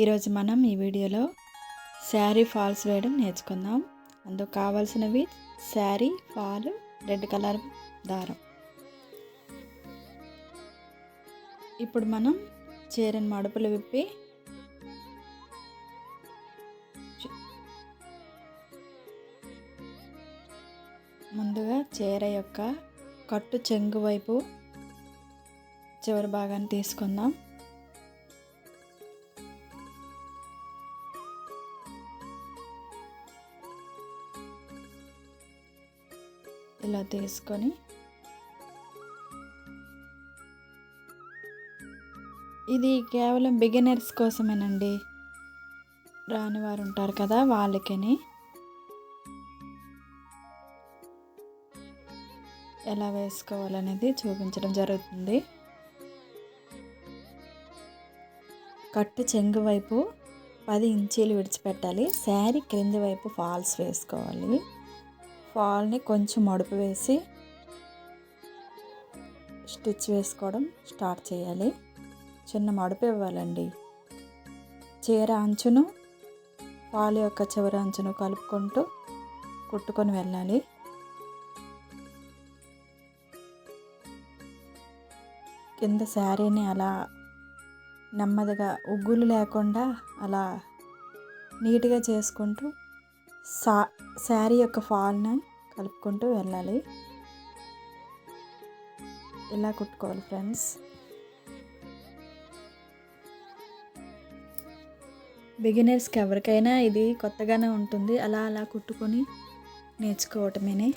ఈరోజు మనం ఈ వీడియోలో శారీ ఫాల్స్ వేయడం నేర్చుకుందాం. అందుకు కావాల్సినవి శారీ ఫాల్, రెడ్ కలర్ దారం. ఇప్పుడు మనం చీరని మడుపులు విప్పి ముందుగా చీర యొక్క కట్టు చెంగు వైపు చివరి భాగాన్ని తీసుకుందాం. ఇలా తీసుకొని ఇది కేవలం బిగినర్స్ కోసమేనండి, రాని వారు ఉంటారు కదా వాళ్ళకని. ఎలా వేసుకోవాలనేది చూపించడం జరుగుతుంది. కట్టు చెంగు వైపు 10 ఇంచీలు విడిచిపెట్టాలి. శారీ క్రింది వైపు ఫాల్స్ వేసుకోవాలి. ఫాల్ని కొంచెం మడుపు వేసి స్టిచ్ వేసుకోవడం స్టార్ట్ చేయాలి. చిన్న మడుపు ఇవ్వాలండి. చీర అంచును ఫాల్ యొక్క చివరి అంచును కలుపుకుంటూ కుట్టుకొని వెళ్ళాలి. కింద శారీని అలా నెమ్మదిగా ఉగ్గులు లేకుండా అలా నీట్గా చేసుకుంటూ శారీ యొక్క ఫాల్ని కలుపుకుంటూ వెళ్ళాలి. ఇలా కుట్టుకోవాలి ఫ్రెండ్స్. బిగినర్స్కి ఎవరికైనా ఇది కొత్తగానే ఉంటుంది. అలా అలా కుట్టుకొని నేర్చుకోవటమేనే.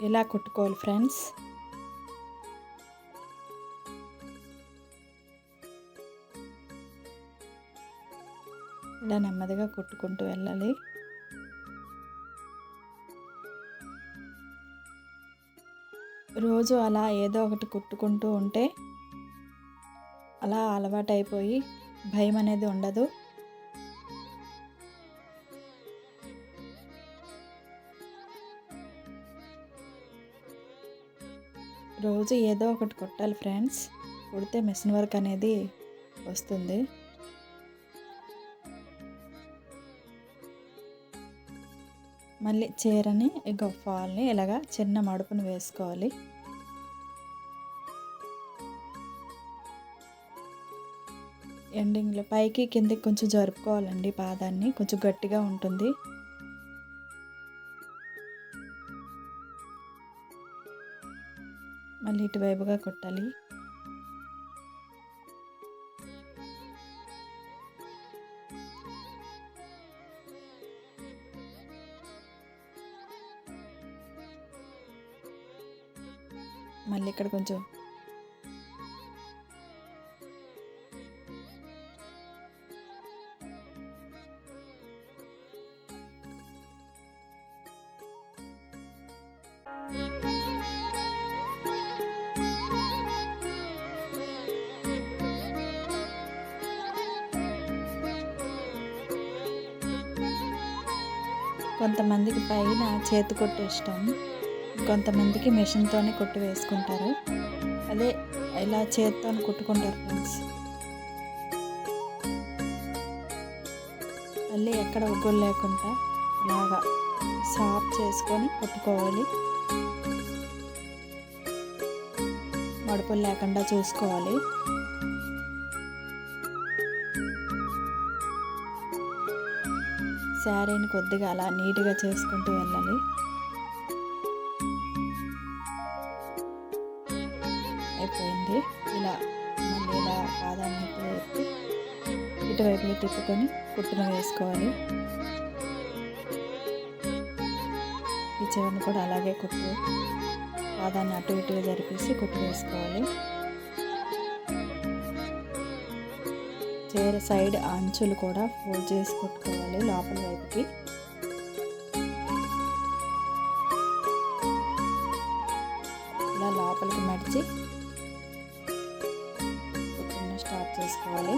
ఇలా కుట్టుకోవాలి ఫ్రెండ్స్. ఇలా నెమ్మదిగా కుట్టుకుంటూ వెళ్ళాలి. రోజు అలా ఏదో ఒకటి కుట్టుకుంటూ ఉంటే అలా అలవాటైపోయి భయం అనేది ఉండదు. రోజు ఏదో ఒకటి కుట్టాలి ఫ్రెండ్స్. కుడితే మిషన్ వర్క్ అనేది వస్తుంది. మళ్ళీ చీరని ఫాల్ని ఇలాగా చిన్న మడుపును వేసుకోవాలి. ఎండింగ్లో పైకి కిందకి కొంచెం జరుపుకోవాలండి. పాదాన్ని కొంచెం గట్టిగా ఉంటుంది. మళ్ళీ ఇటువైపుగా కుట్టాలి. మళ్ళీ ఇక్కడ కొంచెం కొంతమందికి పైన చేతి కొట్టు ఇష్టం, కొంతమందికి మిషన్తోనే కొట్టు వేసుకుంటారు. అదే ఇలా చేతితో కుట్టుకుంటారు ఫ్రెండ్స్. మళ్ళీ ఎక్కడ ఉగ్గులు లేకుండా అలాగా సాఫ్ చేసుకొని కుట్టుకోవాలి. మడుపులు లేకుండా చూసుకోవాలి. శారీని కొద్దిగా అలా నీట్గా చేసుకుంటూ వెళ్ళాలి. అయిపోయింది. ఇలా మళ్ళీ ఇలా పాదాన్ని ఎత్తి ఇటువైపులో తిప్పుకొని కుట్టును వేసుకోవాలి. ఈ చివరిని కూడా అలాగే కుట్టు పాదాన్ని అటు ఇటుగా జరిపేసి కుట్టు వేసుకోవాలి. చీర సైడ్ అంచులు కూడా ఫోల్డ్ చేసి కుట్టుకోవాలి లోపల వైపుకి. ఇలా లోపలికి మడిచి కుట్టును స్టార్ట్ చేసుకోవాలి.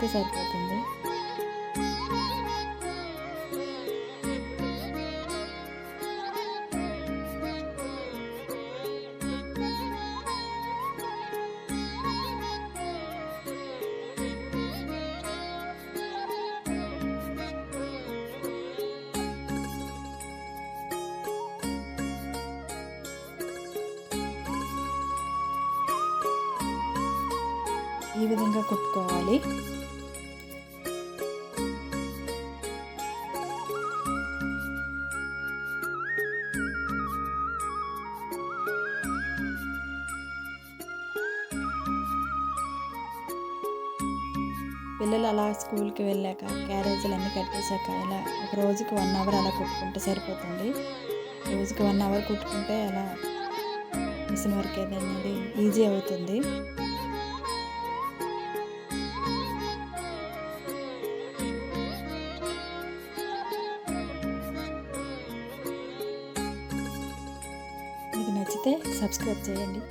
వేస్తే సరిపోతుంది. ఈ విధంగా కుట్టుకోవాలి. పిల్లలు అలా స్కూల్కి వెళ్ళాక క్యారేజీలు అన్నీ కట్టేశాక ఇలా ఒక రోజుకి 1 అవర్ అలా కుట్టుకుంటే సరిపోతుంది. రోజుకి 1 అవర్ కుట్టుకుంటే అలా మిషన్ వర్క్ అనేది ఈజీ అవుతుంది. మీకు నచ్చితే సబ్స్క్రైబ్ చేయండి.